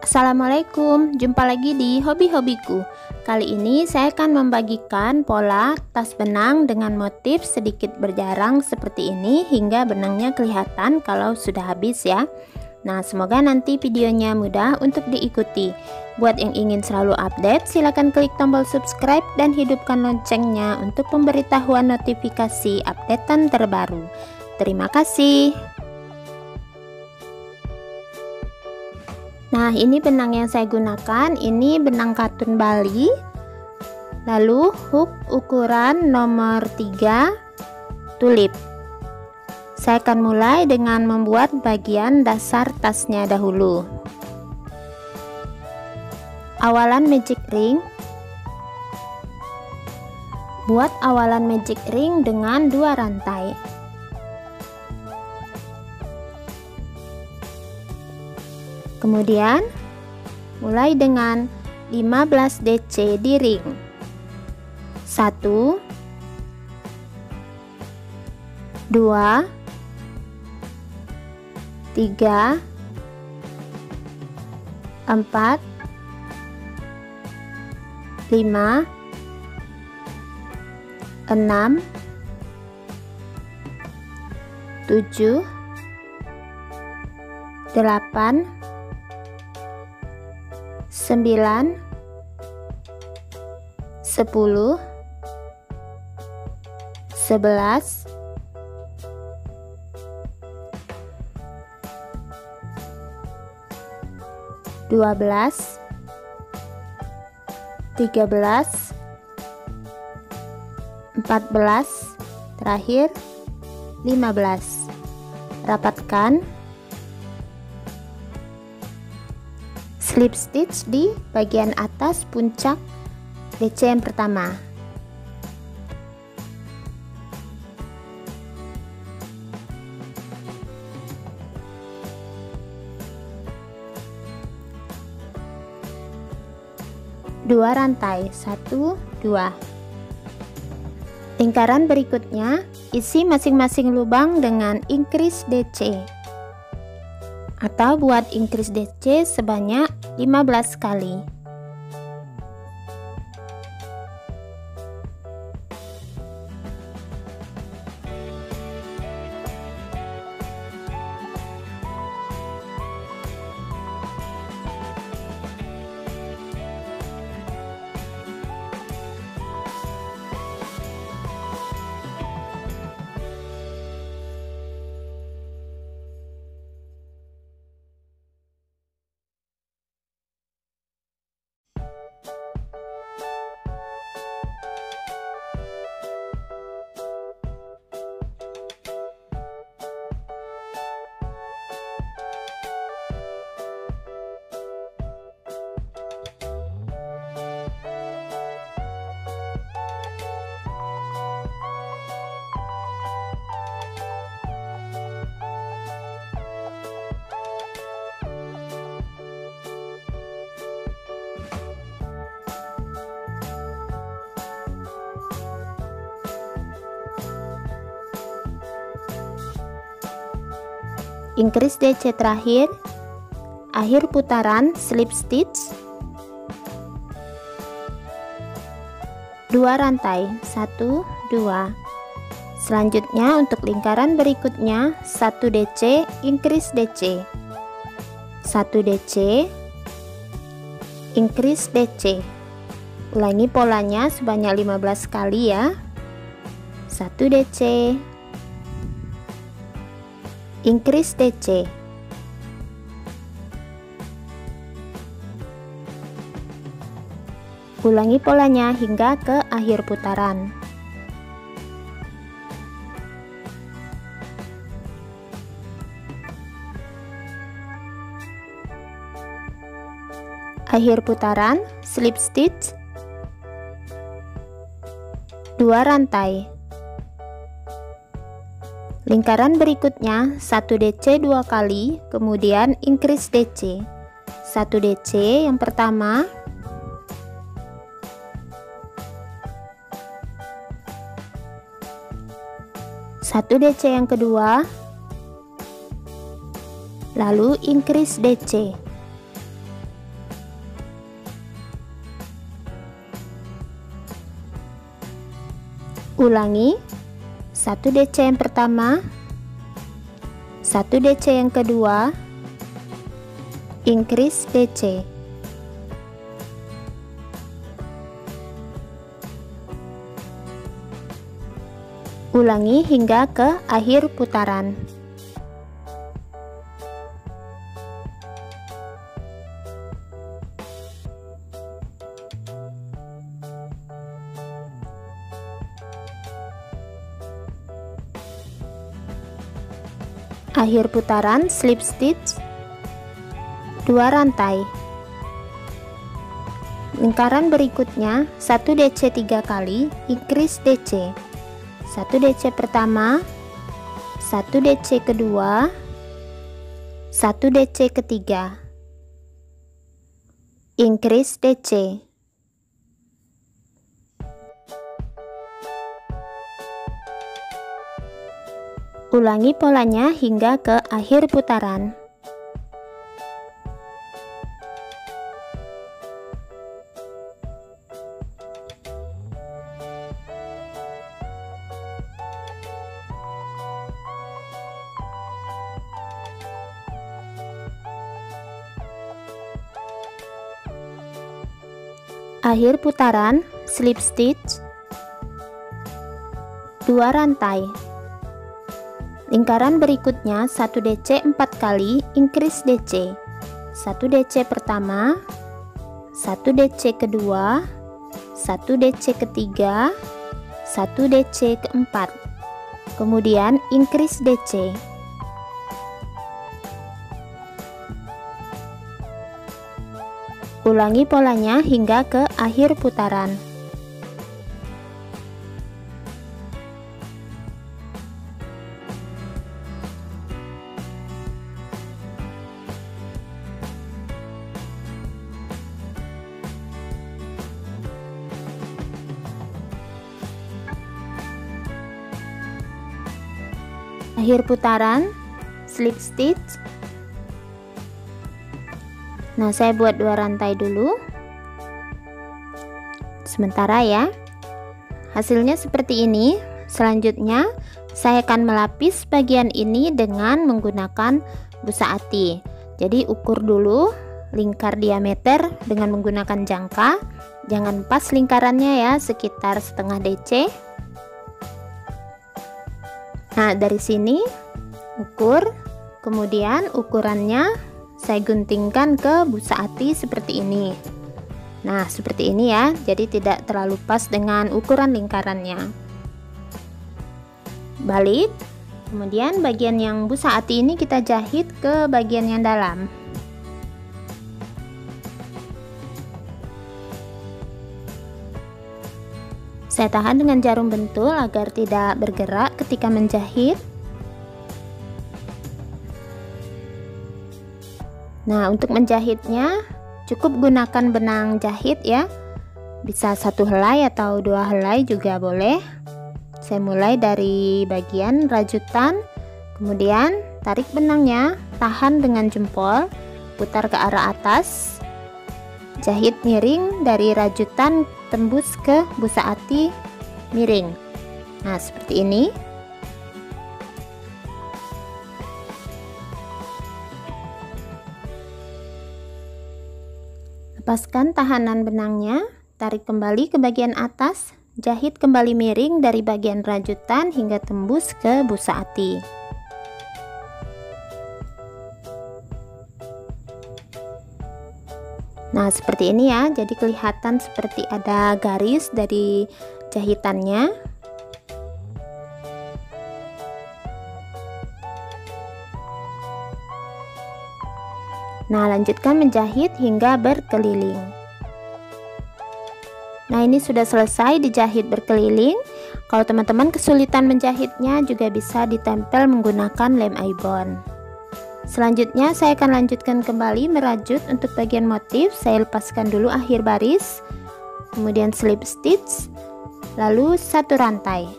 Assalamualaikum, jumpa lagi di hobi-hobiku. Kali ini saya akan membagikan pola tas benang dengan motif sedikit berjarang seperti ini hingga benangnya kelihatan kalau sudah habis ya. Nah, semoga nanti videonya mudah untuk diikuti. Buat yang ingin selalu update, silakan klik tombol subscribe dan hidupkan loncengnya untuk pemberitahuan notifikasi updatean terbaru. Terima kasih. Nah, ini benang yang saya gunakan, ini benang katun Bali. Lalu hook ukuran nomor 3 tulip. Saya akan mulai dengan membuat bagian dasar tasnya dahulu. Awalan magic ring. Buat awalan magic ring dengan 2 rantai. Kemudian mulai dengan 15 DC di ring. 1 2 3 4 5 6 7 8 9 10 11 12 13 14 terakhir 15. Rapatkan slip stitch di bagian atas puncak DC yang pertama. Dua rantai, 1 2. Lingkaran berikutnya isi masing-masing lubang dengan increase DC, atau buat increase DC sebanyak 15 kali. Increase DC terakhir, akhir putaran slip stitch, 2 rantai, 1 2. Selanjutnya untuk lingkaran berikutnya 1 DC increase DC, 1 DC increase DC. Ulangi polanya sebanyak 15 kali ya. 1 DC increase DC, ulangi polanya hingga ke akhir putaran. Akhir putaran slip stitch, 2 rantai. Lingkaran berikutnya 1 DC 2 kali, kemudian increase DC. 1 DC yang pertama, 1 DC yang kedua, lalu increase DC. Ulangi 1 DC yang pertama, 1 DC yang kedua, increase DC. Ulangi hingga ke akhir putaran. Akhir putaran slip stitch 2 rantai. Lingkaran berikutnya 1 DC 3 kali, increase DC. 1 DC pertama, 1 DC kedua, 1 DC ketiga, increase DC. Ulangi polanya hingga ke akhir putaran. Akhir putaran slip stitch 2 rantai. Lingkaran berikutnya 1 DC 4 kali, increase DC. 1 DC pertama, 1 DC kedua, 1 DC ketiga, 1 DC keempat, kemudian increase DC. Ulangi polanya hingga ke akhir putaran. Akhir putaran slip stitch. Nah, saya buat 2 rantai dulu sementara ya. Hasilnya seperti ini. Selanjutnya saya akan melapis bagian ini dengan menggunakan busa ati. Jadi ukur dulu lingkar diameter dengan menggunakan jangka. Jangan pas lingkarannya ya, sekitar setengah DC. Nah, dari sini ukur, kemudian ukurannya saya guntingkan ke busa ati seperti ini. Nah, seperti ini ya, jadi tidak terlalu pas dengan ukuran lingkarannya. Balik, kemudian bagian yang busa ati ini kita jahit ke bagian yang dalam. Saya tahan dengan jarum bentul agar tidak bergerak ketika menjahit. Nah, untuk menjahitnya cukup gunakan benang jahit ya. Bisa 1 helai atau 2 helai juga boleh. Saya mulai dari bagian rajutan, kemudian tarik benangnya, tahan dengan jempol, putar ke arah atas, jahit miring dari rajutan tembus ke busa ati miring. Nah, seperti ini. Lepaskan tahanan benangnya, tarik kembali ke bagian atas, jahit kembali miring dari bagian rajutan hingga tembus ke busa ati. Nah, seperti ini ya, jadi kelihatan seperti ada garis dari jahitannya. Nah, lanjutkan menjahit hingga berkeliling. Nah, ini sudah selesai dijahit berkeliling. Kalau teman-teman kesulitan menjahitnya, juga bisa ditempel menggunakan lem ibon. Selanjutnya saya akan lanjutkan kembali merajut untuk bagian motif. Saya lepaskan dulu akhir baris, kemudian slip stitch, lalu 1 rantai.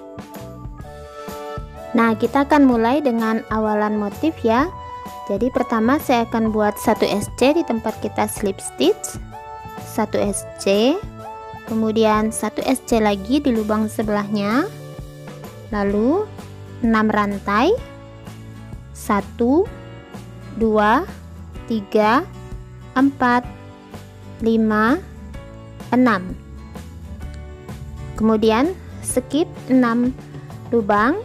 Nah, kita akan mulai dengan awalan motif ya. Jadi pertama saya akan buat 1 SC di tempat kita slip stitch, 1 SC, kemudian 1 SC lagi di lubang sebelahnya, lalu 6 rantai, 1 2 3 4 5 6. Kemudian skip 6 lubang,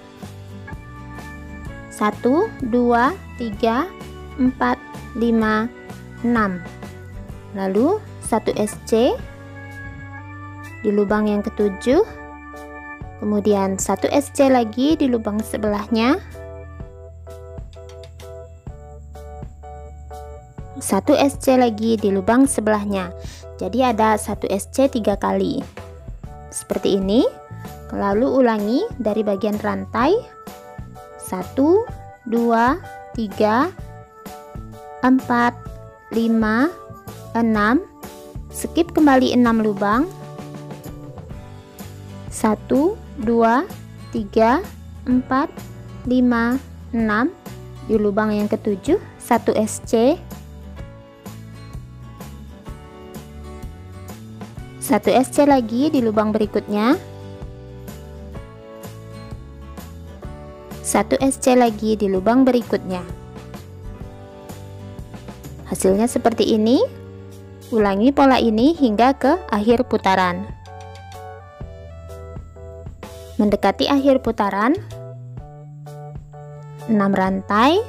1 2 3 4 5 6, lalu 1 SC di lubang yang ketujuh, kemudian 1 SC lagi di lubang sebelahnya, 1 SC lagi di lubang sebelahnya. Jadi ada 1 SC 3 kali seperti ini. Lalu ulangi dari bagian rantai 1 2 3 4 5 6, skip kembali 6 lubang, 1 2 3 4 5 6, di lubang yang ketujuh 1 SC, 1 SC lagi di lubang berikutnya, 1 SC lagi di lubang berikutnya. Hasilnya seperti ini. Ulangi pola ini hingga ke akhir putaran. Mendekati akhir putaran, 6 rantai,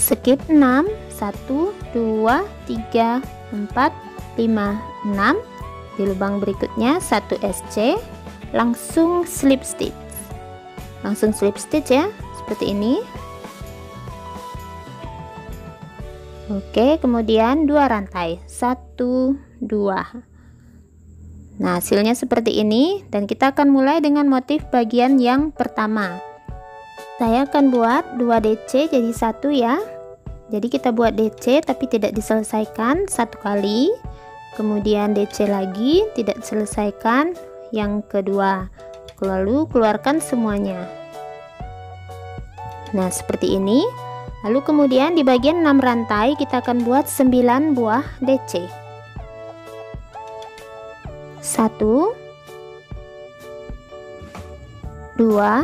skip 6, 1 2 3 4 5 6, di lubang berikutnya 1 SC, langsung slip stitch. Langsung slip stitch ya, seperti ini. Oke, kemudian 2 rantai, 1 2. Nah, hasilnya seperti ini, dan kita akan mulai dengan motif bagian yang pertama. Saya akan buat 2 DC jadi 1 ya. Jadi kita buat DC tapi tidak diselesaikan 1 kali, kemudian DC lagi tidak diselesaikan yang kedua, lalu keluarkan semuanya. Nah, seperti ini. Lalu kemudian di bagian 6 rantai kita akan buat 9 buah DC. 1 2 3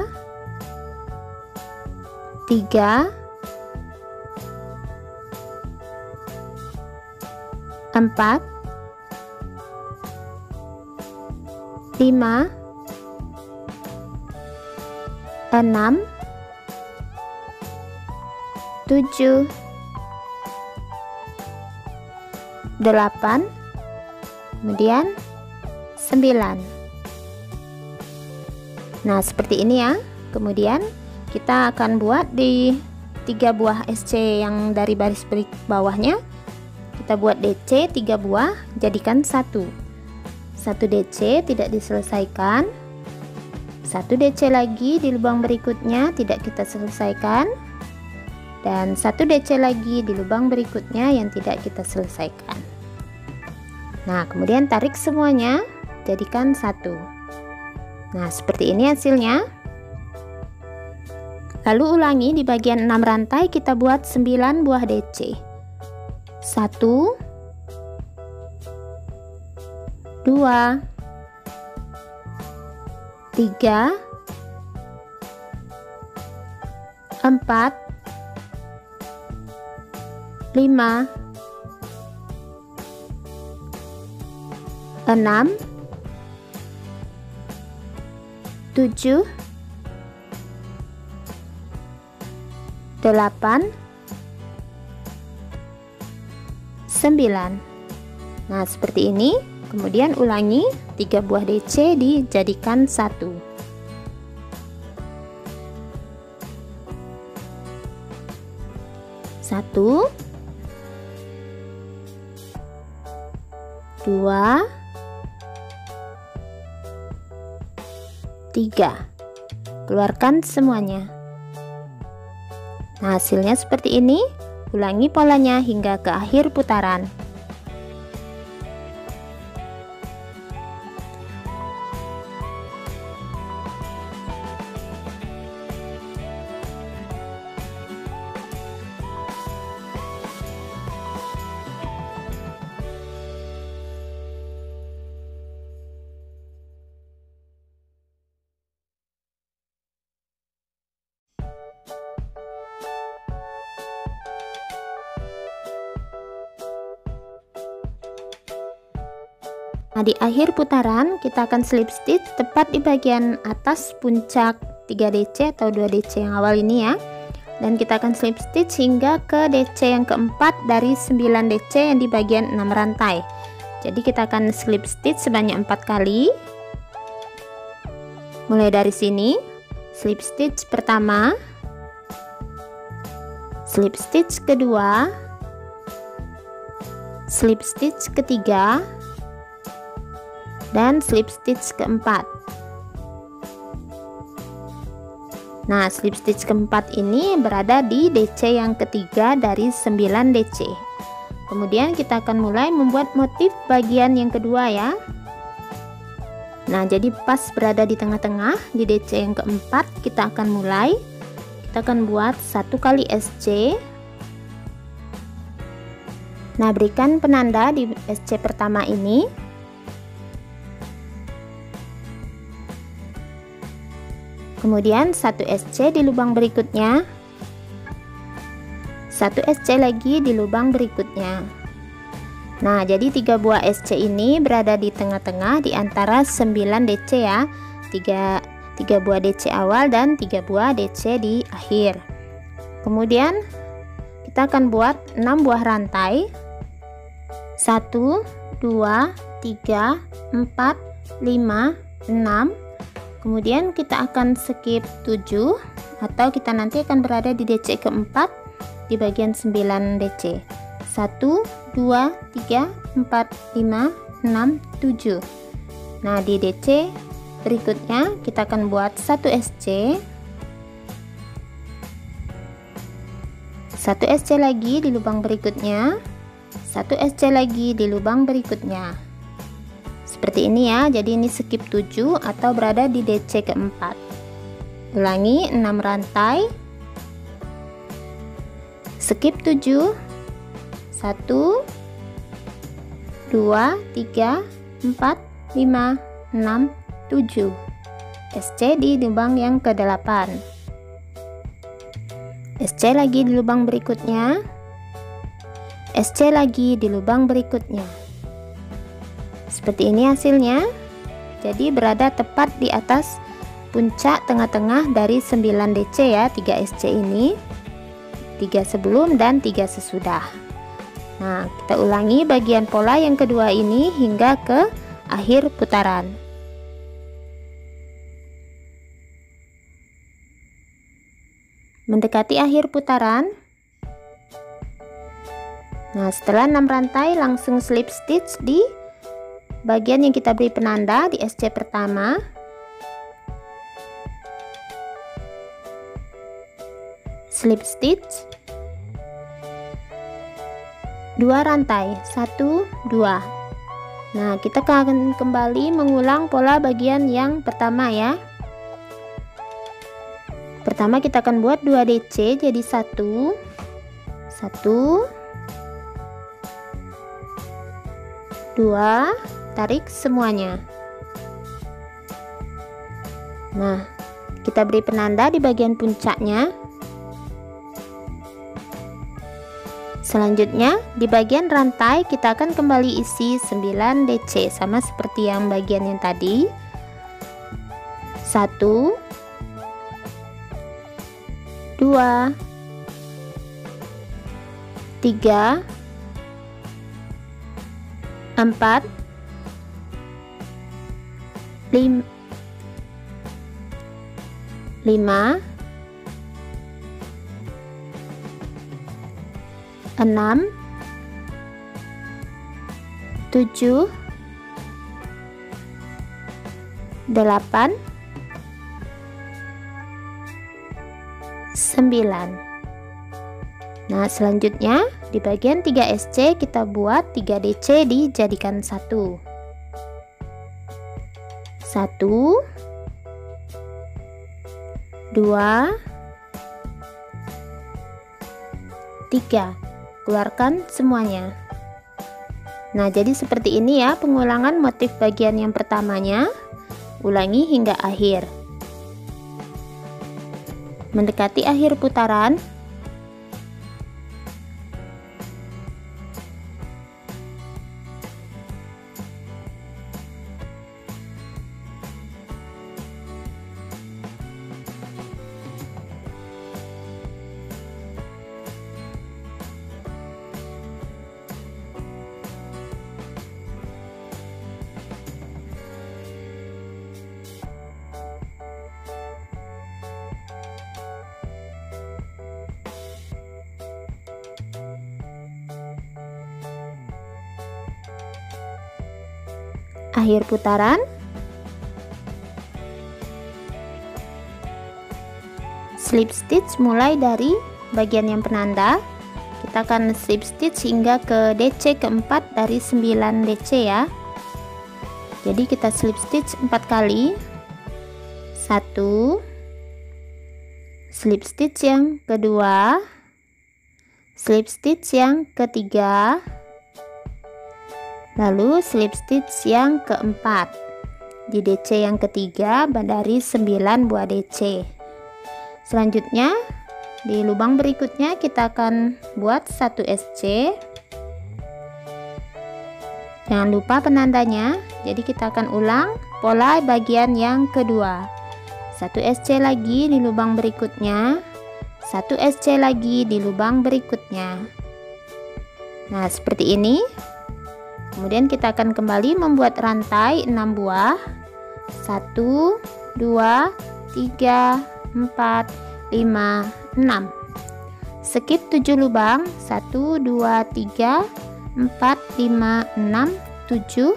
4 5 6 7 8, kemudian 9. Nah, seperti ini ya. Kemudian kita akan buat di 3 buah SC yang dari baris bawahnya. Kita buat DC 3 buah, jadikan 1 DC tidak diselesaikan, 1 DC lagi di lubang berikutnya tidak kita selesaikan, dan 1 DC lagi di lubang berikutnya yang tidak kita selesaikan. Nah, kemudian tarik semuanya, jadikan 1. Nah, seperti ini hasilnya. Lalu ulangi di bagian 6 rantai kita buat 9 buah DC. 1 2 3 4 5 6 7 8 9. Nah, seperti ini. Kemudian ulangi 3 buah DC dijadikan 1. 1 2 3. Keluarkan semuanya. Nah, hasilnya seperti ini. Ulangi polanya hingga ke akhir putaran. Nah, di akhir putaran kita akan slip stitch tepat di bagian atas puncak 3 DC atau 2 DC yang awal ini ya. Dan kita akan slip stitch hingga ke DC yang keempat dari 9 DC yang di bagian 6 rantai. Jadi kita akan slip stitch sebanyak 4 kali. Mulai dari sini, slip stitch pertama, slip stitch kedua, slip stitch ketiga, dan slip stitch keempat. Nah, slip stitch keempat ini berada di DC yang ketiga dari 9 DC. Kemudian kita akan mulai membuat motif bagian yang kedua ya. Nah, jadi pas berada di tengah-tengah di DC yang keempat, kita akan mulai. Kita akan buat 1 kali SC. Nah, berikan penanda di SC pertama ini. Kemudian 1 SC di lubang berikutnya, 1 SC lagi di lubang berikutnya. Nah, jadi 3 buah SC ini berada di tengah-tengah di antara 9 DC ya. 3 buah DC awal dan 3 buah DC di akhir. Kemudian kita akan buat 6 buah rantai. 1, 2, 3, 4, 5, 6. Kemudian kita akan skip 7 atau kita nanti akan berada di DC keempat di bagian 9 DC. 1, 2, 3, 4, 5, 6, 7. Nah, di DC berikutnya kita akan buat 1 SC, 1 SC lagi di lubang berikutnya, 1 SC lagi di lubang berikutnya. Seperti ini ya, jadi ini skip 7 atau berada di DC keempat. Ulangi 6 rantai, skip 7, 1, 2, 3, 4, 5, 6, 7. SC di lubang yang ke-8. SC lagi di lubang berikutnya, SC lagi di lubang berikutnya. Seperti ini hasilnya. Jadi berada tepat di atas puncak tengah-tengah dari 9 DC ya, 3 SC ini, 3 sebelum dan 3 sesudah. Nah, kita ulangi bagian pola yang kedua ini hingga ke akhir putaran. Mendekati akhir putaran. Nah, setelah 6 rantai langsung slip stitch di bagian yang kita beri penanda di SC pertama. Slip stitch 2 rantai, 1, 2. Nah, kita akan kembali mengulang pola bagian yang pertama ya. Pertama kita akan buat 2 DC, jadi 1, 1, 2, tarik semuanya. Nah, kita beri penanda di bagian puncaknya. Selanjutnya di bagian rantai kita akan kembali isi 9 DC sama seperti yang bagian yang tadi. 1, 2, 3, 4, 5, 6, 7, 8, 9. Nah, selanjutnya di bagian 3 SC kita buat 3 DC dijadikan 1. 1, 2, 3. Keluarkan semuanya. Nah, jadi seperti ini ya pengulangan motif bagian yang pertamanya. Ulangi hingga akhir. Mendekati akhir putaran, akhir putaran. Slip stitch mulai dari bagian yang penanda. Kita akan slip stitch hingga ke DC keempat dari 9 DC ya. Jadi kita slip stitch 4 kali. 1, slip stitch yang kedua, slip stitch yang ketiga, lalu slip stitch yang keempat di DC yang ketiga dari 9 buah DC. Selanjutnya di lubang berikutnya kita akan buat 1 SC. Jangan lupa penandanya. Jadi kita akan ulang pola bagian yang kedua. 1 SC lagi di lubang berikutnya, 1 SC lagi di lubang berikutnya. Nah, seperti ini. Kemudian kita akan kembali membuat rantai 6 buah. 1, 2, 3, 4, 5, 6. Skip 7 lubang. 1, 2, 3, 4, 5, 6, 7.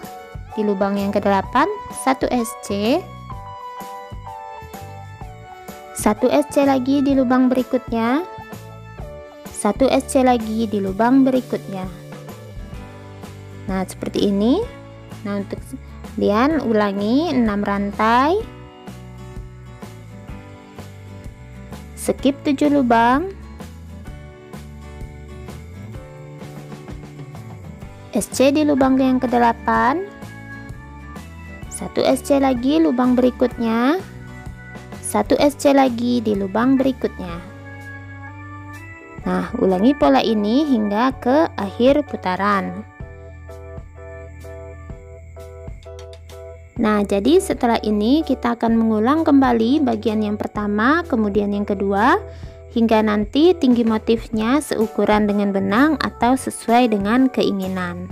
Di lubang yang ke-8 1 SC, 1 SC lagi di lubang berikutnya, 1 SC lagi di lubang berikutnya. Nah, seperti ini. Nah, untuk kemudian ulangi 6 rantai, skip 7 lubang, SC di lubang yang ke-8, 1 SC lagi lubang berikutnya, 1 SC lagi di lubang berikutnya. Nah, ulangi pola ini hingga ke akhir putaran. Nah, jadi setelah ini kita akan mengulang kembali bagian yang pertama, kemudian yang kedua, hingga nanti tinggi motifnya seukuran dengan benang atau sesuai dengan keinginan.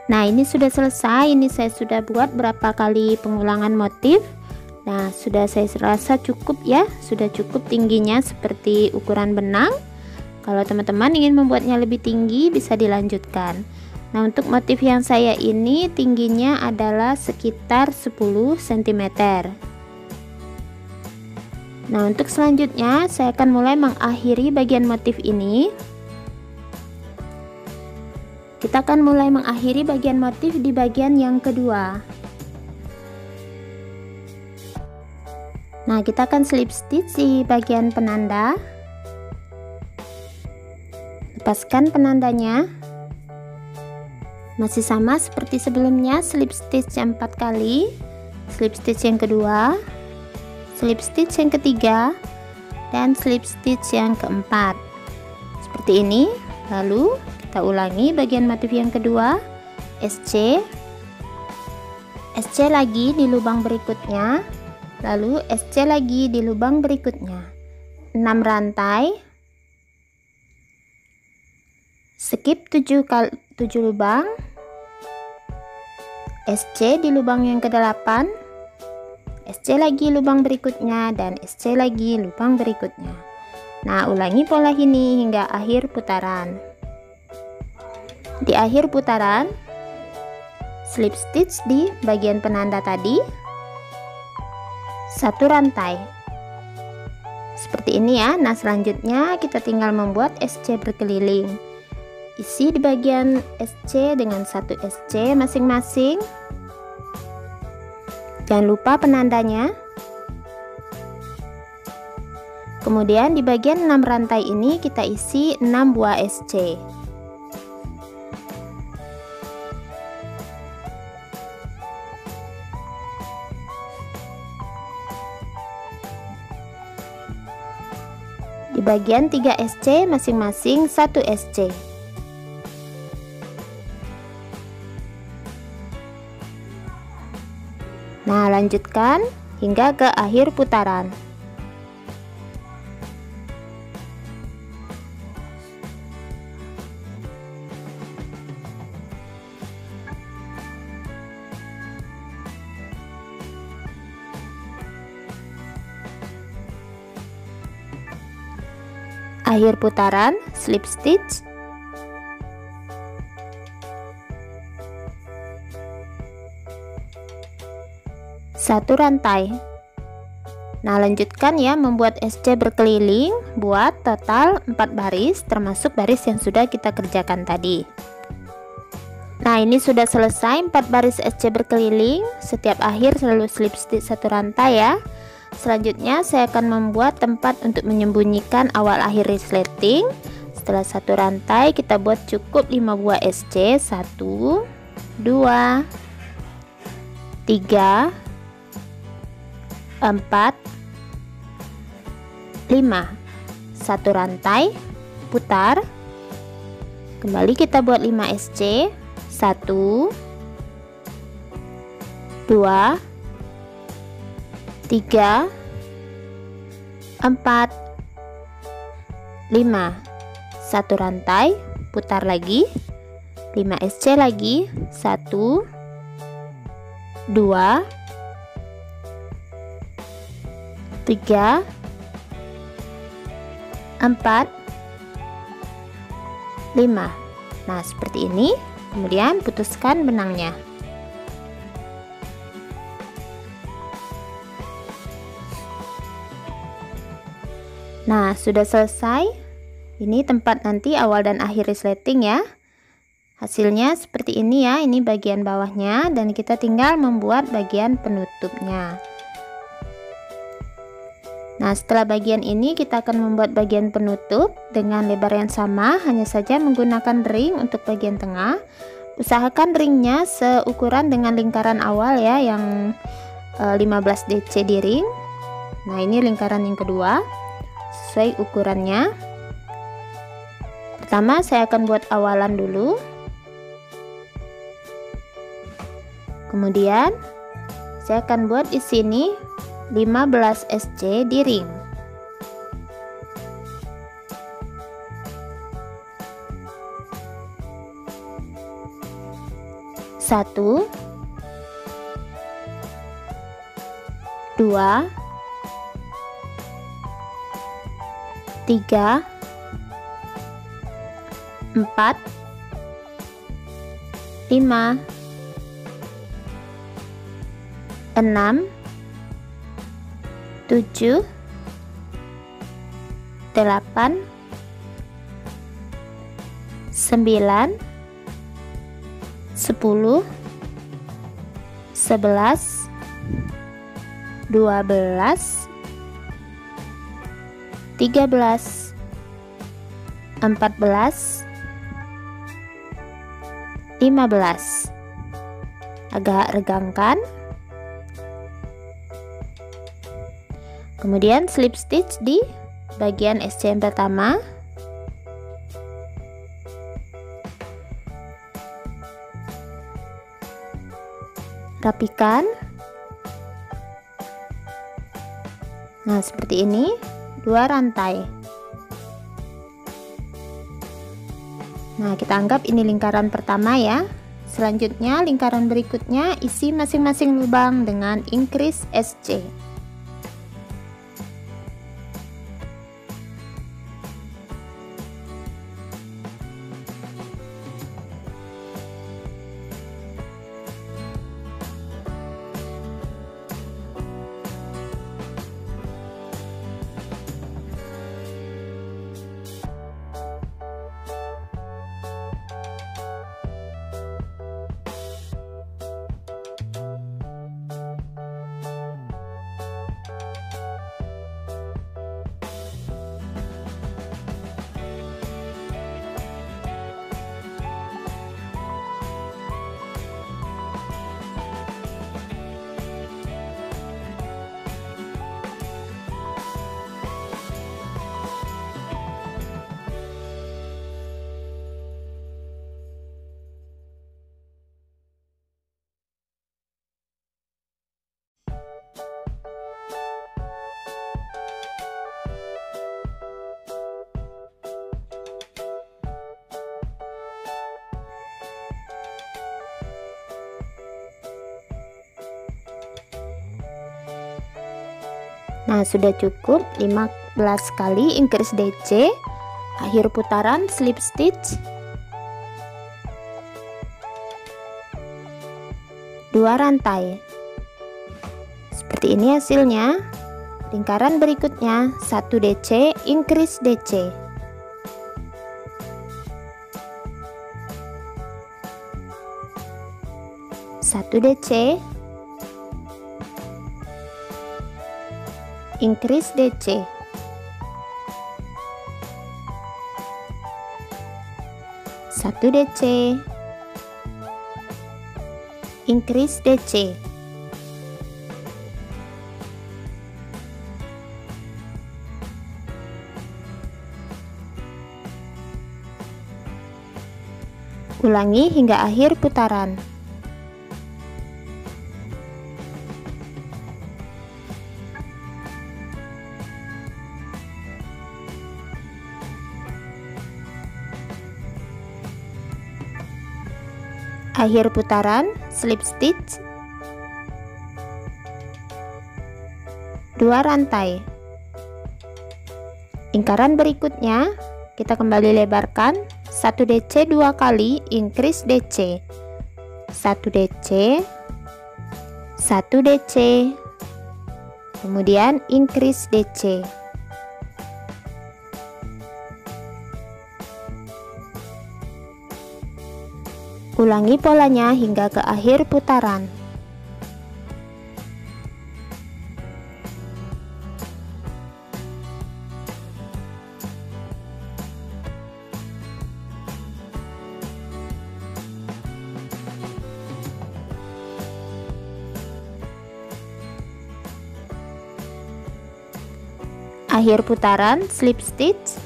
Nah, ini sudah selesai. Ini saya sudah buat berapa kali pengulangan motif. Nah, sudah saya rasa cukup ya, sudah cukup tingginya seperti ukuran benang. Kalau teman-teman ingin membuatnya lebih tinggi bisa dilanjutkan. Nah, untuk motif yang saya ini tingginya adalah sekitar 10 cm. Nah, untuk selanjutnya saya akan mulai mengakhiri bagian motif ini. Kita akan mulai mengakhiri bagian motif di bagian yang kedua. Nah, kita akan slip stitch di bagian penanda. Lepaskan penandanya. Masih sama seperti sebelumnya, slip stitch 4 kali, slip stitch yang kedua, slip stitch yang ketiga, dan slip stitch yang keempat. Seperti ini. Lalu kita ulangi bagian motif yang kedua, SC, SC lagi di lubang berikutnya, lalu SC lagi di lubang berikutnya. 6 rantai, skip 7 lubang, SC di lubang yang ke-8, SC lagi lubang berikutnya, dan SC lagi lubang berikutnya. Nah, ulangi pola ini hingga akhir putaran. Di akhir putaran, slip stitch di bagian penanda tadi, 1 rantai. Seperti ini ya. Nah, selanjutnya kita tinggal membuat SC berkeliling. Isi di bagian SC dengan 1 SC masing-masing. Jangan lupa penandanya. Kemudian di bagian 6 rantai ini kita isi 6 buah SC. Di bagian 3 SC masing-masing 1 SC. Nah, lanjutkan hingga ke akhir putaran. Akhir putaran, slip stitch. 1 rantai. Nah, lanjutkan ya membuat SC berkeliling, buat total 4 baris termasuk baris yang sudah kita kerjakan tadi. Nah, ini sudah selesai 4 baris SC berkeliling. Setiap akhir selalu slip stitch 1 rantai ya. Selanjutnya saya akan membuat tempat untuk menyembunyikan awal akhir resleting. Setelah 1 rantai kita buat cukup 5 buah SC. 1 2 3 4 5. 1 rantai, putar, kembali kita buat 5 SC. 1 2 3 4 5. 1 rantai, putar lagi, 5 SC lagi. 1 2 3 4 5. Nah, seperti ini. Kemudian putuskan benangnya. Nah, sudah selesai. Ini tempat nanti awal dan akhir resleting ya. Hasilnya seperti ini ya. Ini bagian bawahnya dan kita tinggal membuat bagian penutupnya. Nah, setelah bagian ini kita akan membuat bagian penutup dengan lebar yang sama, hanya saja menggunakan ring untuk bagian tengah. Usahakan ringnya seukuran dengan lingkaran awal ya, yang 15 DC di ring. Nah, ini lingkaran yang kedua sesuai ukurannya. Pertama saya akan buat awalan dulu, kemudian saya akan buat di sini 15 SC di ring. Satu, 2 3 4 5 6 7 8 9 10 11 12 13 14 15. Agak regangkan. Kemudian slip stitch di bagian SC yang pertama. Rapikan. Nah, seperti ini, 2 rantai. Nah, kita anggap ini lingkaran pertama ya. Selanjutnya lingkaran berikutnya isi masing-masing lubang dengan increase SC. Nah, sudah cukup 15 kali increase DC. Akhir putaran slip stitch, 2 rantai. Seperti ini hasilnya. Lingkaran berikutnya 1 DC, increase DC. 1 DC, increase DC. 1 DC, increase DC. Ulangi hingga akhir putaran. Akhir putaran, slip stitch 2 rantai. Lingkaran berikutnya kita kembali lebarkan 1 DC 2 kali, increase DC. 1 DC, 1 DC, kemudian increase DC. Ulangi polanya hingga ke akhir putaran. Akhir putaran, slip stitch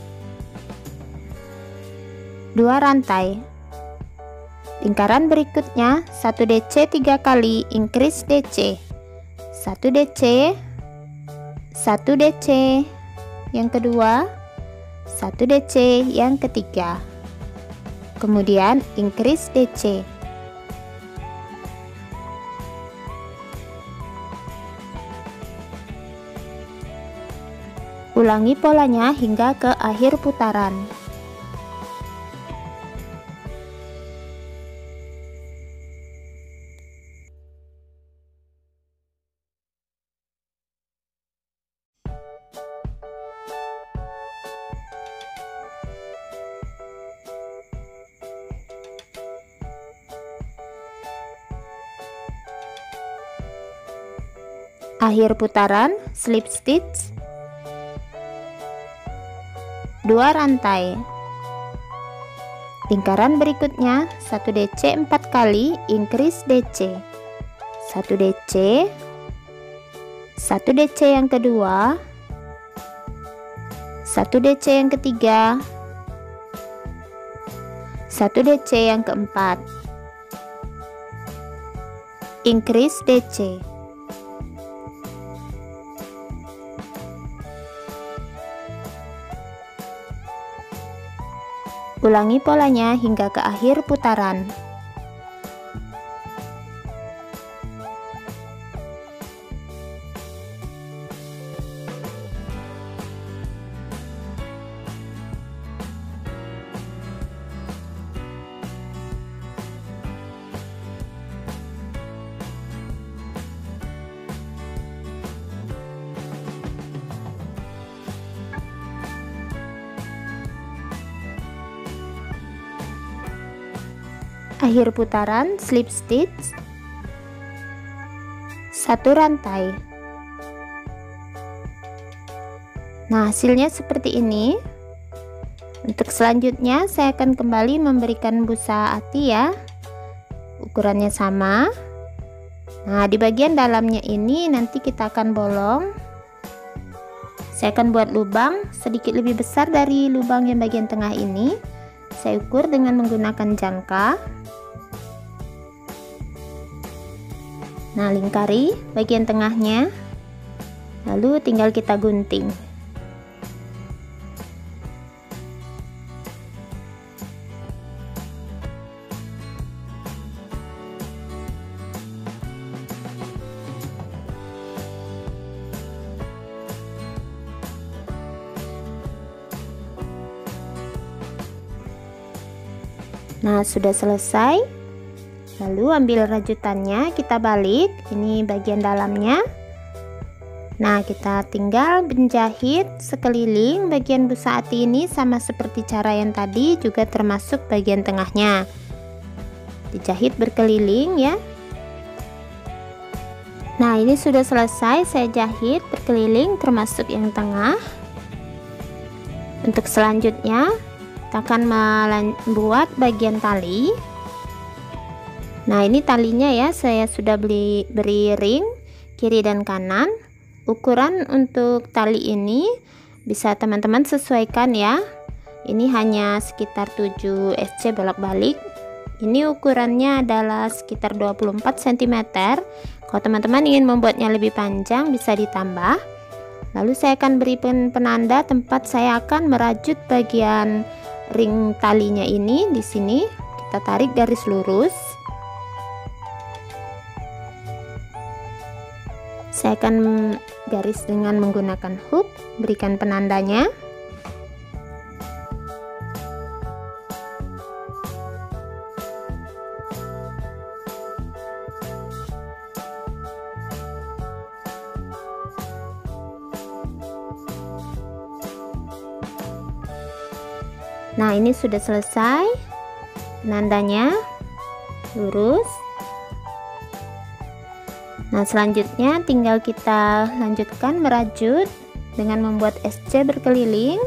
2 rantai. Lingkaran berikutnya 1 DC 3 kali, increase DC. 1 DC, 1 DC, yang kedua 1 DC, yang ketiga, kemudian increase DC. Ulangi polanya hingga ke akhir putaran. Akhir putaran, slip stitch 2 rantai. Lingkaran berikutnya 1 DC 4 kali, increase DC. 1 DC, 1 DC yang kedua, 1 DC yang ketiga, 1 DC yang keempat, increase DC. Ulangi polanya hingga ke akhir putaran. Akhir putaran, slip stitch 1 rantai. Nah, hasilnya seperti ini. Untuk selanjutnya saya akan kembali memberikan busa ati ya. Ukurannya sama. Nah, di bagian dalamnya ini nanti kita akan bolong. Saya akan buat lubang sedikit lebih besar dari lubang yang bagian tengah ini. Saya ukur dengan menggunakan jangka. Nah, lingkari bagian tengahnya, lalu tinggal kita gunting. Nah, sudah selesai. Lalu ambil rajutannya, kita balik. Ini bagian dalamnya. Nah, kita tinggal menjahit sekeliling bagian busa ati ini sama seperti cara yang tadi, juga termasuk bagian tengahnya. Dijahit berkeliling ya. Nah, ini sudah selesai saya jahit berkeliling termasuk yang tengah. Untuk selanjutnya, kita akan membuat bagian tali. Nah, ini talinya ya, saya sudah beri ring kiri dan kanan. Ukuran untuk tali ini bisa teman-teman sesuaikan ya. Ini hanya sekitar 7 SC bolak-balik. Ini ukurannya adalah sekitar 24 cm. Kalau teman-teman ingin membuatnya lebih panjang bisa ditambah. Lalu saya akan beri penanda tempat saya akan merajut bagian ring talinya ini. Di sini kita tarik garis lurus. Saya akan garis dengan menggunakan hook, berikan penandanya. Nah, ini sudah selesai penandanya, lurus. Nah, selanjutnya tinggal kita lanjutkan merajut dengan membuat SC berkeliling.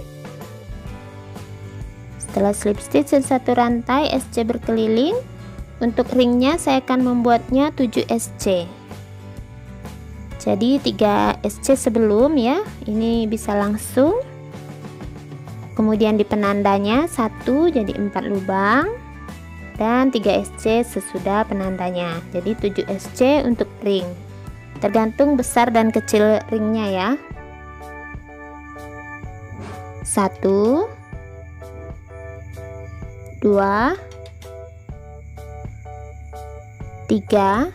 Setelah slip stitch satu rantai SC berkeliling, untuk ringnya saya akan membuatnya 7 SC. Jadi 3 SC sebelum ya, ini bisa langsung. Kemudian di penandanya 1 jadi 4 lubang. Dan 3 SC sesudah penandanya, jadi 7 SC untuk ring, tergantung besar dan kecil ringnya ya. 1 2 3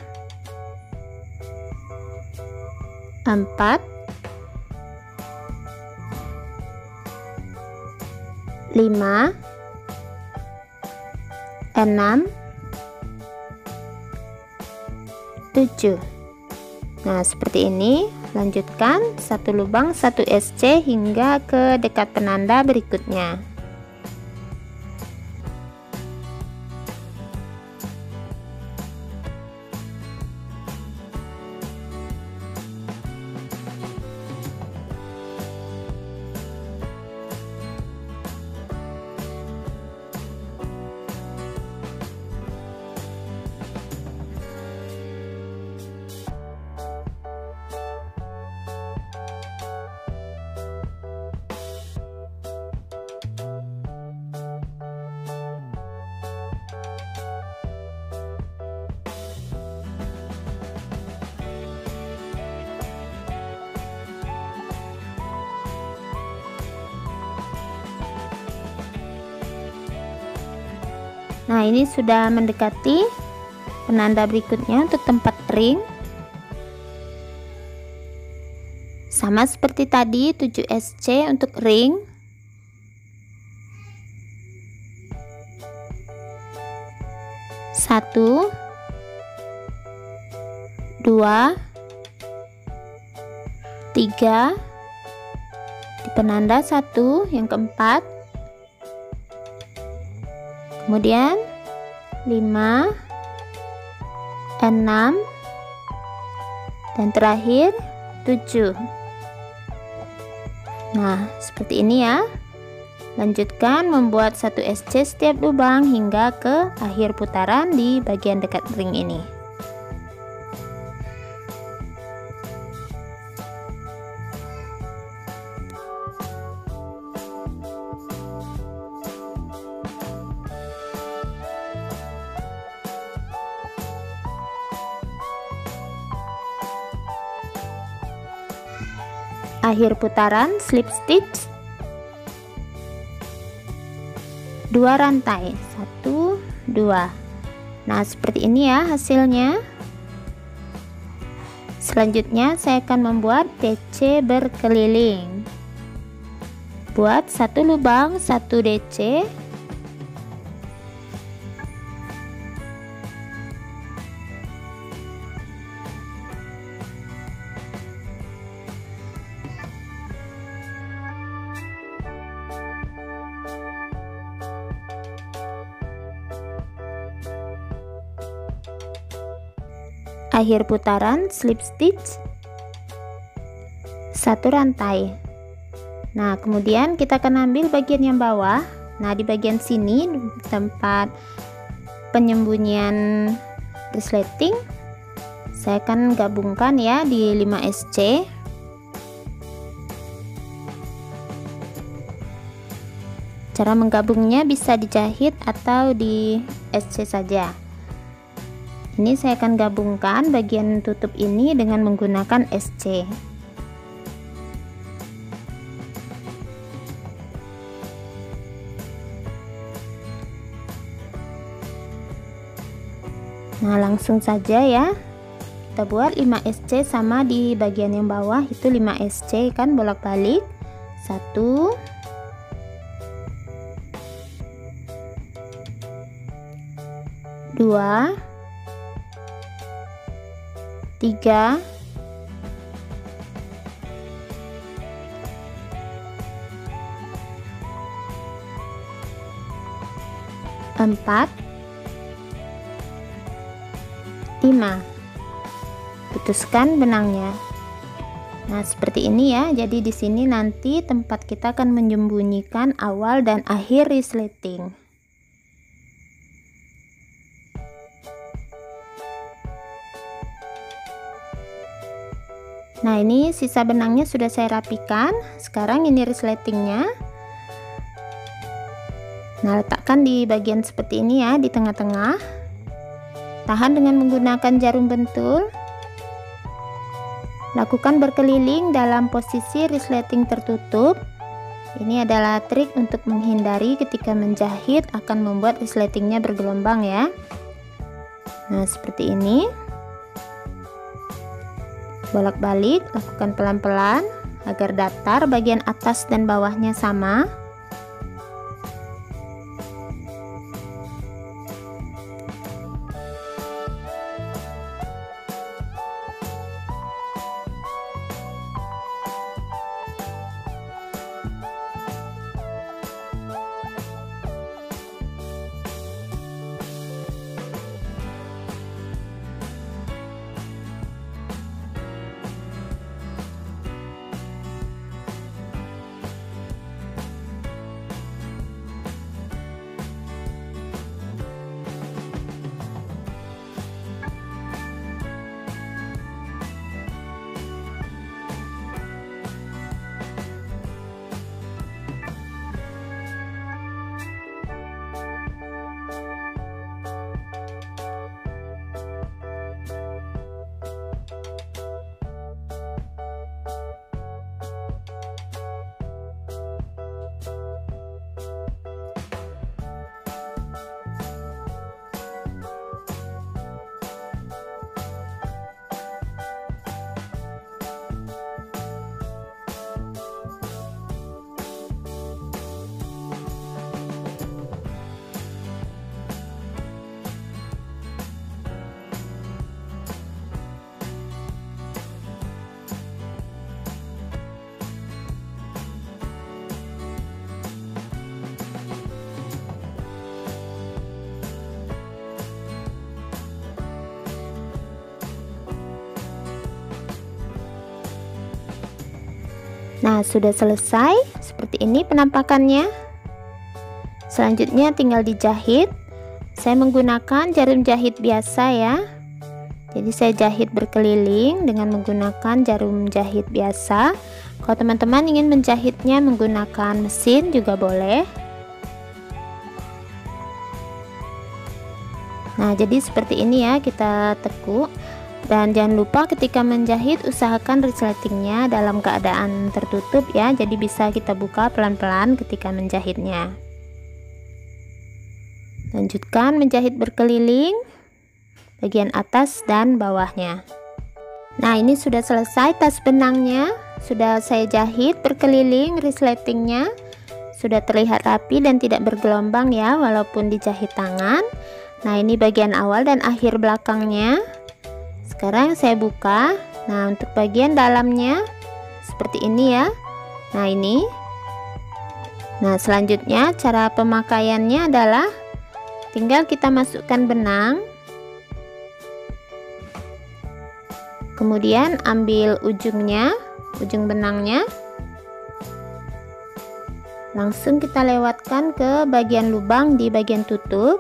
4 5 6 7. Nah, seperti ini. Lanjutkan satu lubang 1 SC hingga ke dekat penanda berikutnya. Nah, ini sudah mendekati penanda berikutnya untuk tempat ring. Sama seperti tadi, 7 SC untuk ring. Satu, 2, 3, di penanda 1, yang keempat. Kemudian 5, 6, dan terakhir 7. Nah, seperti ini ya. Lanjutkan membuat 1 SC setiap lubang hingga ke akhir putaran di bagian dekat ring ini. Akhir putaran slip stitch 2 rantai 1 2. Nah, seperti ini ya hasilnya. Selanjutnya saya akan membuat DC berkeliling. Buat 1 lubang 1 DC. akhir putaran slip stitch 1 rantai. Nah, kemudian kita akan ambil bagian yang bawah. Nah, di bagian sini tempat penyembunyian resleting saya akan gabungkan ya di 5 SC. Cara menggabungnya bisa dijahit atau di SC saja. Ini saya akan gabungkan bagian tutup ini dengan menggunakan SC. Nah, langsung saja ya. Kita buat 5 SC sama di bagian yang bawah itu 5 SC kan, bolak-balik. 1 2 3 4 5. Putuskan benangnya. Nah, seperti ini ya. Jadi di sini nanti tempat kita akan menyembunyikan awal dan akhir resleting. Nah, ini sisa benangnya sudah saya rapikan. Sekarang ini resletingnya. Nah, letakkan di bagian seperti ini ya, di tengah-tengah. Tahan dengan menggunakan jarum bentul. Lakukan berkeliling dalam posisi resleting tertutup. Ini adalah trik untuk menghindari ketika menjahit akan membuat resletingnya bergelombang ya. Nah, seperti ini. Bolak-balik, lakukan pelan-pelan agar datar bagian atas dan bawahnya sama. Nah, sudah selesai. Seperti ini penampakannya. Selanjutnya tinggal dijahit. Saya menggunakan jarum jahit biasa ya. Jadi saya jahit berkeliling dengan menggunakan jarum jahit biasa. Kalau teman-teman ingin menjahitnya menggunakan mesin juga boleh. Nah, jadi seperti ini ya, kita tekuk. Dan jangan lupa ketika menjahit usahakan resletingnya dalam keadaan tertutup ya, jadi bisa kita buka pelan-pelan ketika menjahitnya. Lanjutkan menjahit berkeliling bagian atas dan bawahnya. Nah, ini sudah selesai tas benangnya, sudah saya jahit berkeliling resletingnya, sudah terlihat rapi dan tidak bergelombang ya walaupun dijahit tangan. Nah, ini bagian awal dan akhir belakangnya. Sekarang saya buka. Nah, untuk bagian dalamnya seperti ini ya. Nah, ini. Nah, selanjutnya cara pemakaiannya adalah tinggal kita masukkan benang. Kemudian ambil ujungnya, ujung benangnya, langsung kita lewatkan ke bagian lubang di bagian tutup.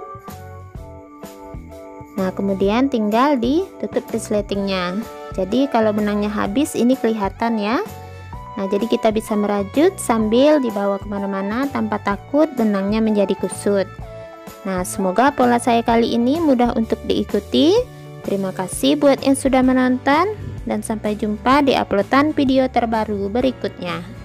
Nah, kemudian tinggal ditutup resletingnya. Jadi kalau benangnya habis ini kelihatan ya. Nah, jadi kita bisa merajut sambil dibawa kemana-mana tanpa takut benangnya menjadi kusut. Nah, semoga pola saya kali ini mudah untuk diikuti. Terima kasih buat yang sudah menonton, dan sampai jumpa di uploadan video terbaru berikutnya.